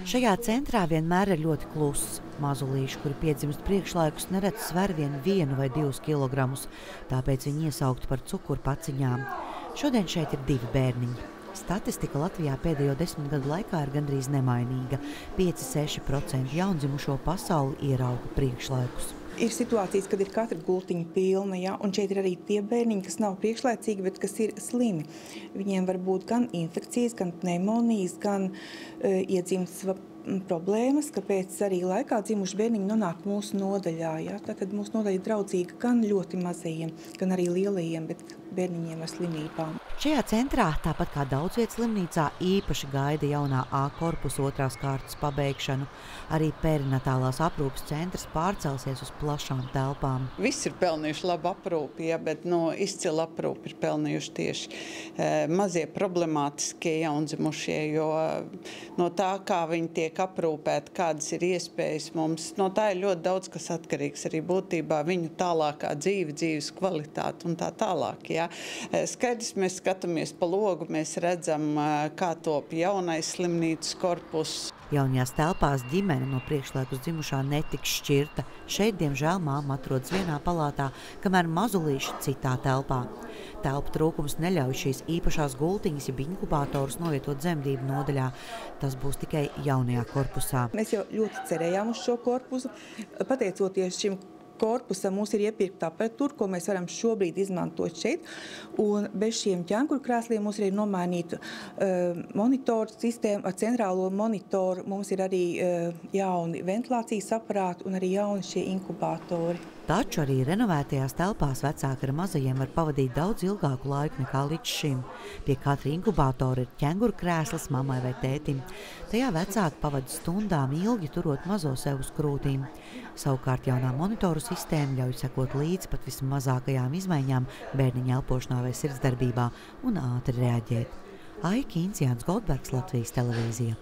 Šajā centrā vienmēr ir ļoti kluss. Mazulīši, kuri piedzimst priekšlaikus, nereti sver vien 1 vai 2 kilogramus, tāpēc viņi iesaukti par cukurpaciņām. Šodien šeit ir 2 bērniņi. Statistika Latvijā pēdējo 10 gadu laikā ir gandrīz nemainīga. 5–6% jaundzimušo pasauli ierauga priekšlaikus. Ir situācijas, kad ir katra gultiņa pilna, ja? Un šeit ir arī tie bērniņi, kas nav priekšlaicīgi, bet kas ir slimi. Viņiem var būt gan infekcijas, gan pneimonijas, gan iedzimtas problēmas, kāpēc arī laikā dzimuši bērniņi nonāk mūsu nodaļā. Ja? Tātad mūsu nodaļa ir draudzīga gan ļoti mazajiem, gan arī lielajiem, bet bērniņiem ar slimībām. Šajā centrā, tāpat kā daudz vietas slimnīcā, īpaši gaida jaunā A korpusa 2. kārtas pabeigšanu. Arī perinatālās aprūpes centrs pārcelsies uz plašām telpām. Visi ir pelnījuši labu aprūpi, ja, bet izcilu aprūpi ir pelnījuši tieši mazie problemātiskie jaundzimušie, jo no tā, kā viņi tiek aprūpēti, kādas ir iespējas mums, no tā ir ļoti daudz, kas atkarīgs arī būtībā viņu tālākā dzīves kvalitāte un tā tālāk. Ja. Skaidrs, mēs skatāmies pa logu, mēs redzam, kā top jaunais slimnīcas korpus. Jaunajās telpās ģimene no priekšlaikus dzimušā netiks šķirta. Šeit, diemžēl, māma atrodas vienā palātā, kamēr mazulīši citā telpā. Telpu trūkums neļauj šīs īpašās gultiņas, jeb inkubatorus novietot dzemdību nodaļā. Tas būs tikai jaunajā korpusā. Mēs jau ļoti cerējām uz šo korpusu. Pateicoties šim korpusam mums ir iepirkta aparatūra, ko mēs varam šobrīd izmantot šeit. Un bez šiem ķēnguru krēsliem mums ir nomainīta monitoru sistēma ar centrālo monitoru. Mums ir arī jauni ventilācijas aparāti un arī jauni šie inkubatori. Taču arī renovētajās telpās vecāki ar mazajiem var pavadīt daudz ilgāku laiku nekā līdz šim. Pie katra inkubatora ir ķenguru krēsls mammai vai tētim. Tajā vecāki pavada stundām ilgi turot mazo sev uz krūtīm. Savukārt jaunā monitoru sistēma ļauj sekot līdzi pat vismazākajām izmaiņām bērniņa elpošanā vai sirdsdarbībā un ātri reaģēt. Aija Kīns, Jānis Goldbergs, Latvijas televīzija.